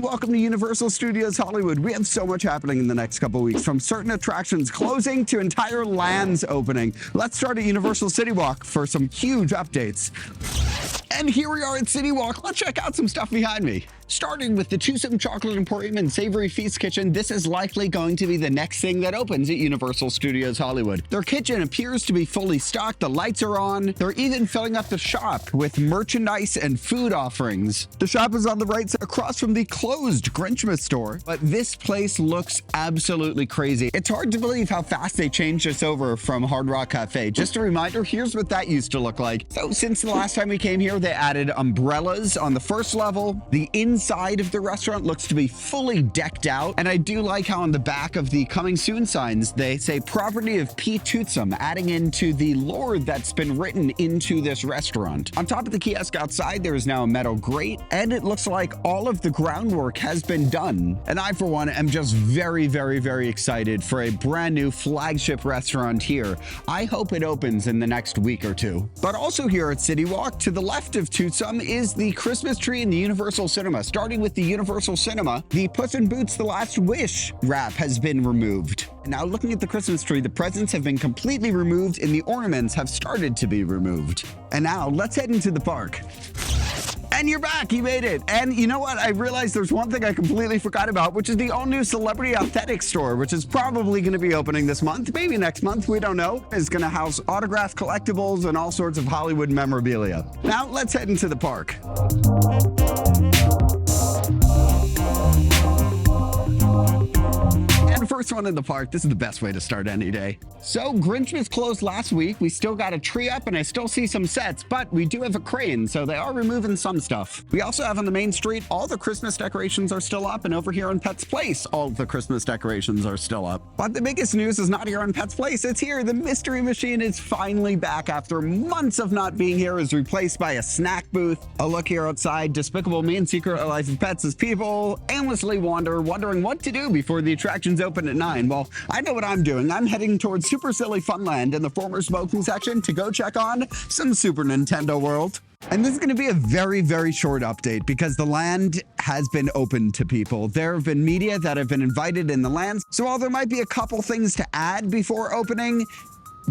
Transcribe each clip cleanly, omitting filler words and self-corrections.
Welcome to Universal Studios Hollywood. We have so much happening in the next couple weeks, from certain attractions closing to entire lands opening. Let's start at Universal CityWalk for some huge updates. And here we are at CityWalk. Let's check out some stuff behind me. Starting with the Toothsome Chocolate Emporium and Savory Feast Kitchen, this is likely going to be the next thing that opens at Universal Studios Hollywood. Their kitchen appears to be fully stocked, the lights are on, they're even filling up the shop with merchandise and food offerings. The shop is on the right side across from the closed Grinchmas store, but this place looks absolutely crazy. It's hard to believe how fast they changed this over from Hard Rock Cafe. Just a reminder, here's what that used to look like. So since the last time we came here, they added umbrellas on the first level. The inside of the restaurant looks to be fully decked out, and I do like how on the back of the coming soon signs they say property of P. Toothsome, adding into the lore that's been written into this restaurant. On top of the kiosk outside, there is now a metal grate, and it looks like all of the groundwork has been done. And I, for one, am just very excited for a brand new flagship restaurant here. I hope it opens in the next week or two. But also here at CityWalk, to the left of Toothsome, is the Christmas tree in the Universal Cinema. Starting with the Universal Cinema, the Puss in Boots: The Last Wish wrap has been removed. Now looking at the Christmas tree, the presents have been completely removed and the ornaments have started to be removed. And now let's head into the park. And you're back, you made it. And you know what? I realized there's one thing I completely forgot about, which is the all-new Celebrity Authentic store, which is probably going to be opening this month, maybe next month, we don't know. It's going to house autographed collectibles and all sorts of Hollywood memorabilia. Now let's head into the park. First one in the park. This is the best way to start any day. So Grinchmas closed last week. We still got a tree up and I still see some sets, but we do have a crane, so they are removing some stuff. We also have on the main street, all the Christmas decorations are still up, and over here in Pets Place, all of the Christmas decorations are still up. But the biggest news is not here in Pets Place, it's here. The Mystery Machine is finally back after months of not being here, is replaced by a snack booth. A look here outside, Despicable Me and Secret Life of Pets as people aimlessly wondering what to do before the attractions open at 9. Well, I know what I'm doing. I'm heading towards Super Silly Funland in the former smoking section to go check on some Super Nintendo World. And this is going to be a very short update because the land has been open to people. There have been media that have been invited in the lands. So while there might be a couple things to add before opening,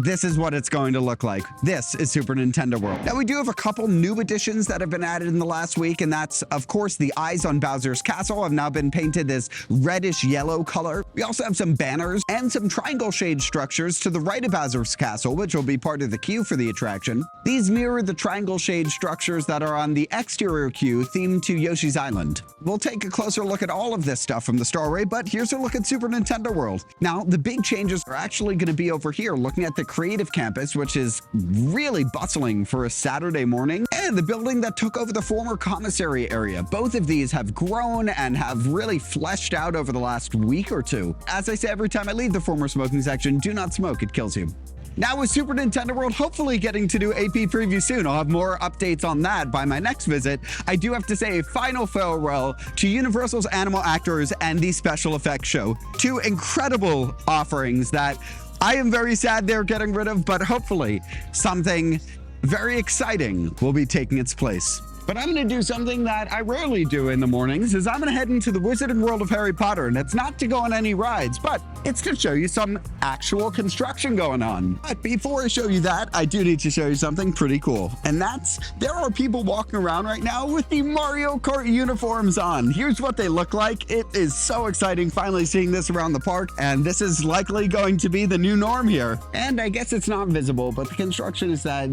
this is what it's going to look like. This is Super Nintendo World. Now, we do have a couple new additions that have been added in the last week, and that's, of course, the eyes on Bowser's Castle have now been painted this reddish yellow color. We also have some banners and some triangle shade structures to the right of Bowser's Castle, which will be part of the queue for the attraction. These mirror the triangle shade structures that are on the exterior queue themed to Yoshi's Island. We'll take a closer look at all of this stuff from the Starway, but here's a look at Super Nintendo World. Now, the big changes are actually going to be over here, looking at the Creative Campus, which is really bustling for a Saturday morning, and the building that took over the former commissary area. Both of these have grown and have really fleshed out over the last week or two. As I say every time I leave the former smoking section, do not smoke, it kills you. Now with Super Nintendo World hopefully getting to do AP preview soon, I'll have more updates on that by my next visit. I do have to say a final farewell to Universal's animal actors and the special effects show. Two incredible offerings that I am very sad they're getting rid of, but hopefully something very exciting will be taking its place. But I'm going to do something that I rarely do in the mornings, is I'm going to head into the Wizarding World of Harry Potter, and it's not to go on any rides, but it's to show you some actual construction going on. But before I show you that, I do need to show you something pretty cool, and that's, there are people walking around right now with the Mario Kart uniforms on. Here's what they look like. It is so exciting finally seeing this around the park, and this is likely going to be the new norm here. And I guess it's not visible, but the construction is that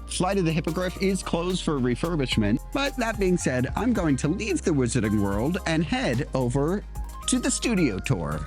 Flight of the Hippogriff is closed for refurbishment. But that being said, I'm going to leave the Wizarding World and head over to the studio tour.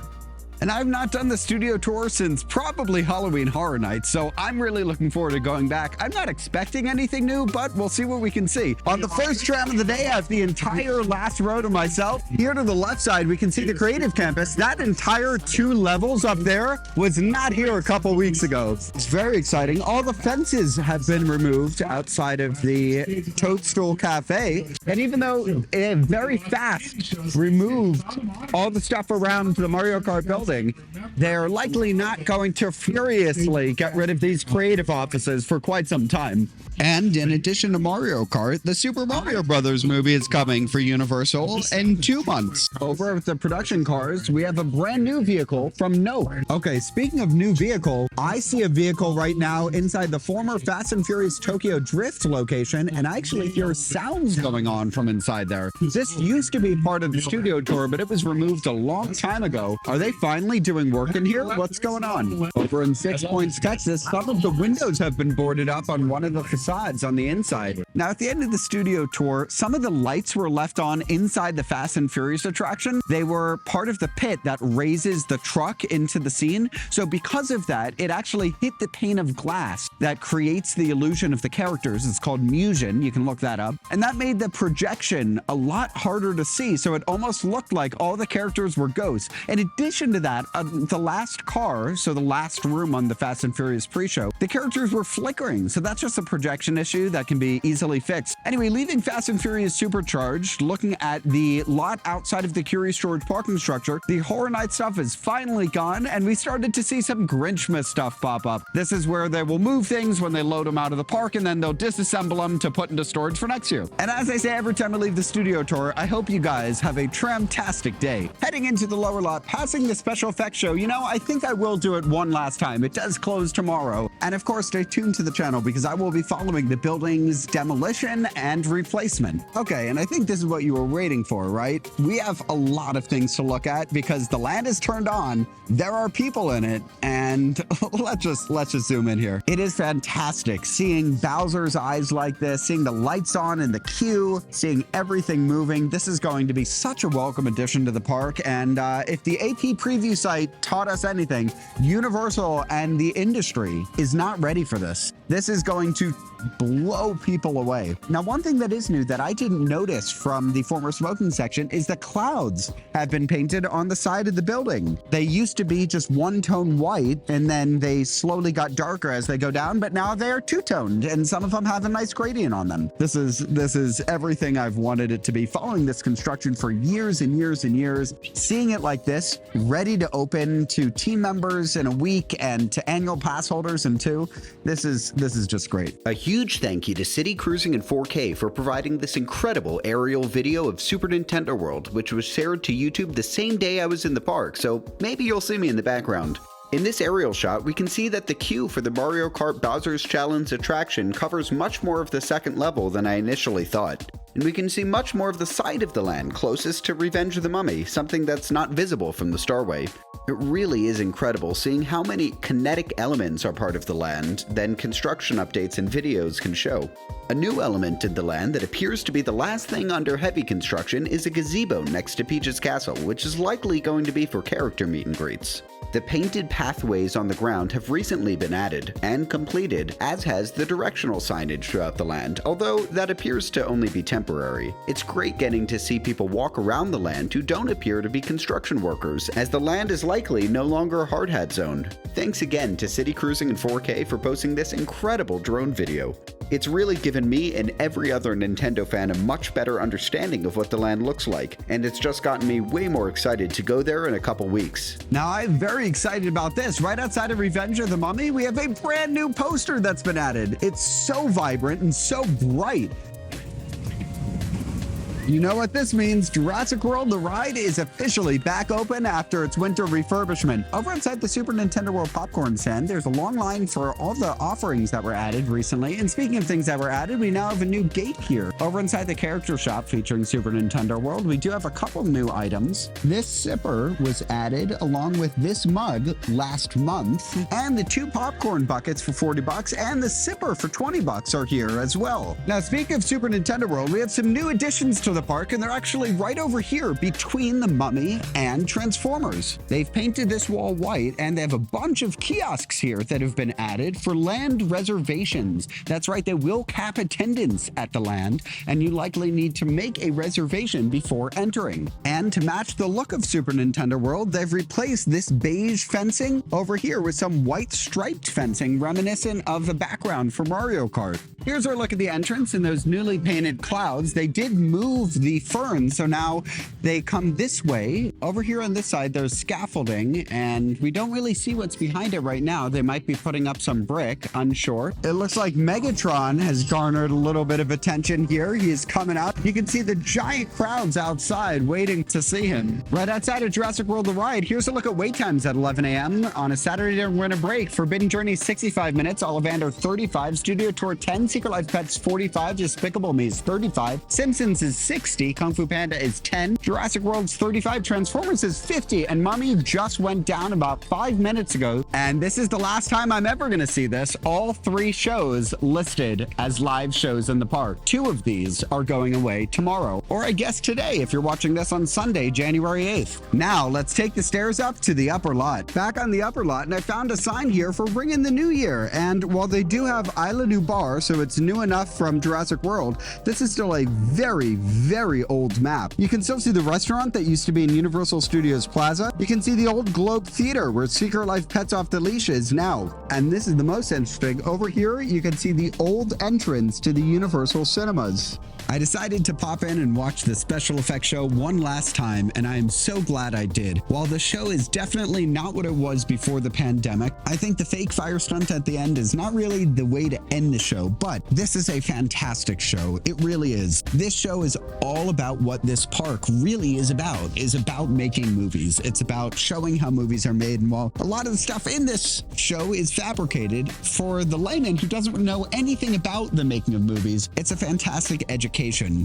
And I've not done the studio tour since probably Halloween Horror Nights, so I'm really looking forward to going back. I'm not expecting anything new, but we'll see what we can see. On the first tram of the day, I have the entire last row to myself. Here to the left side, we can see the Creative Campus. That entire 2 levels up there was not here a couple weeks ago. It's very exciting. All the fences have been removed outside of the Toadstool Cafe. And even though it very fast removed all the stuff around the Mario Kart building, building, they're likely not going to furiously get rid of these creative offices for quite some time. And in addition to Mario Kart, the Super Mario Brothers movie is coming for Universal in 2 months. Over at the production cars, we have a brand new vehicle from nowhere. Okay, speaking of new vehicle, I see a vehicle right now inside the former Fast and Furious Tokyo Drift location, and I actually hear sounds going on from inside there. This used to be part of the studio tour, but it was removed a long time ago. Are they finally doing work in here? What's going on? Over in 6 Points, Texas, some of the windows have been boarded up on one of the facades on the inside. Now, at the end of the studio tour, some of the lights were left on inside the Fast and Furious attraction. They were part of the pit that raises the truck into the scene. So because of that, it actually hit the pane of glass that creates the illusion of the characters. It's called musion. You can look that up. And that made the projection a lot harder to see. So it almost looked like all the characters were ghosts. In addition to that, the last car, so the last room on the Fast and Furious pre-show, the characters were flickering. So that's just a projection issue that can be easily fixed. Anyway, leaving Fast and Furious Supercharged, looking at the lot outside of the Curious George parking structure, the Horror Night stuff is finally gone, and we started to see some Grinchmas stuff pop up. This is where they will move things when they load them out of the park, and then they'll disassemble them to put into storage for next year. And as I say every time I leave the studio tour, I hope you guys have a tram-tastic day. Heading into the lower lot, passing the special effects show, you know, I think I will do it one last time. It does close tomorrow. And of course, stay tuned to the channel because I will be following the building's demolition and replacement. Okay, and I think this is what you were waiting for, right? We have a lot of things to look at because the land is turned on, there are people in it, and let's just zoom in here. It is fantastic seeing Bowser's eyes like this, seeing the lights on in the queue, seeing everything moving. This is going to be such a welcome addition to the park, and if the AP preview site taught us anything, Universal and the industry is not ready for this. This is going to blow people away. Now, one thing that is new that I didn't notice from the former smoking section is the clouds have been painted on the side of the building. They used to be just one-tone white, and then they slowly got darker as they go down, but now they're two-toned, and some of them have a nice gradient on them. This is everything I've wanted it to be. Following this construction for years and years and years, seeing it like this, ready to open to team members in a week and to annual pass holders in 2, this is just great. A huge thank you to City Cruising in 4K for providing this incredible aerial video of Super Nintendo World, which was shared to YouTube the same day I was in the park, so maybe you'll see me in the background. In this aerial shot, we can see that the queue for the Mario Kart Bowser's Challenge attraction covers much more of the second level than I initially thought. And we can see much more of the side of the land closest to Revenge of the Mummy, something that's not visible from the Starway. It really is incredible seeing how many kinetic elements are part of the land than construction updates and videos can show. A new element in the land that appears to be the last thing under heavy construction is a gazebo next to Peach's Castle, which is likely going to be for character meet and greets. The painted pathways on the ground have recently been added and completed, as has the directional signage throughout the land, although that appears to only be temporary. It's great getting to see people walk around the land who don't appear to be construction workers, as the land is likely no longer a hard hat zone. Thanks again to City Cruising in 4K for posting this incredible drone video. It's really given me and every other Nintendo fan a much better understanding of what the land looks like, and it's just gotten me way more excited to go there in a couple weeks. Now, I'm very excited about this. Right outside of Revenge of the Mummy, we have a brand new poster that's been added. It's so vibrant and so bright. You know what this means. Jurassic World The Ride is officially back open after its winter refurbishment. Over inside the Super Nintendo World popcorn stand, there's a long line for all the offerings that were added recently. And speaking of things that were added, we now have a new gate here. Over inside the character shop featuring Super Nintendo World, we do have a couple new items. This sipper was added along with this mug last month, and the 2 popcorn buckets for $40 and the sipper for $20 are here as well. Now, speaking of Super Nintendo World, we have some new additions to the park, and they're actually right over here between the Mummy and Transformers. They've painted this wall white, and they have a bunch of kiosks here that have been added for land reservations. That's right, they will cap attendance at the land, and you likely need to make a reservation before entering. And to match the look of Super Nintendo World, they've replaced this beige fencing over here with some white striped fencing reminiscent of the background for Mario Kart. Here's our look at the entrance and those newly painted clouds. They did move remove the ferns, so now they come this way. Over here on this side, there's scaffolding, and we don't really see what's behind it right now. They might be putting up some brick, unsure. It looks like Megatron has garnered a little bit of attention here. He is coming up. You can see the giant crowds outside waiting to see him. Right outside of Jurassic World The Ride, here's a look at wait times at 11 a.m. on a Saturday during winter break. Forbidden Journey 65 minutes, Ollivander 35, Studio Tour 10, Secret Life Pets 45, Despicable Me is 35, Simpsons is 60, Kung Fu Panda is 10, Jurassic World's 35, Transformers is 50, and Mummy just went down about 5 minutes ago. And this is the last time I'm ever going to see this. All 3 shows listed as live shows in the park. 2 of these are going away tomorrow, or I guess today if you're watching this on Sunday, January 8th. Now let's take the stairs up to the upper lot. Back on the upper lot, and I found a sign here for Ring in the New Year. And while they do have Isla Nublar, so it's new enough from Jurassic World, this is still a very, very old map. You can still see the restaurant that used to be in Universal Studios Plaza. You can see the old Globe Theater where Secret Life Pets Off the Leash is now. And this is the most interesting. Over here, you can see the old entrance to the Universal Cinemas. I decided to pop in and watch the special effects show one last time, and I am so glad I did. While the show is definitely not what it was before the pandemic, I think the fake fire stunt at the end is not really the way to end the show, but this is a fantastic show. It really is. This show is all about what this park really is about making movies. It's about showing how movies are made, and while a lot of the stuff in this show is fabricated, for the layman who doesn't know anything about the making of movies, it's a fantastic education.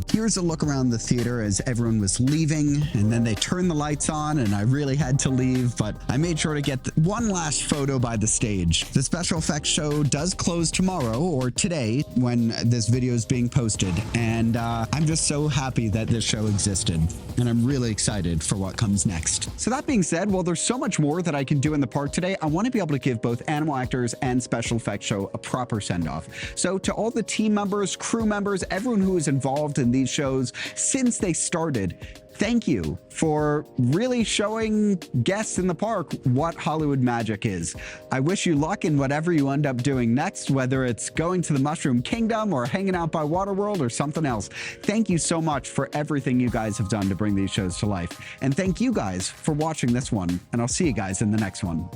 Here's a look around the theater as everyone was leaving, and then they turned the lights on, and I really had to leave, but I made sure to get one last photo by the stage. The special effects show does close tomorrow, or today, when this video is being posted, and I'm just so happy that this show existed, and I'm really excited for what comes next. So that being said, while there's so much more that I can do in the park today, I want to be able to give both animal actors and special effects show a proper send-off. So to all the team members, crew members, everyone who is involved in these shows since they started, thank you for really showing guests in the park what Hollywood magic is. I wish you luck in whatever you end up doing next, whether it's going to the Mushroom Kingdom or hanging out by Waterworld or something else. Thank you so much for everything you guys have done to bring these shows to life. And thank you guys for watching this one, and I'll see you guys in the next one.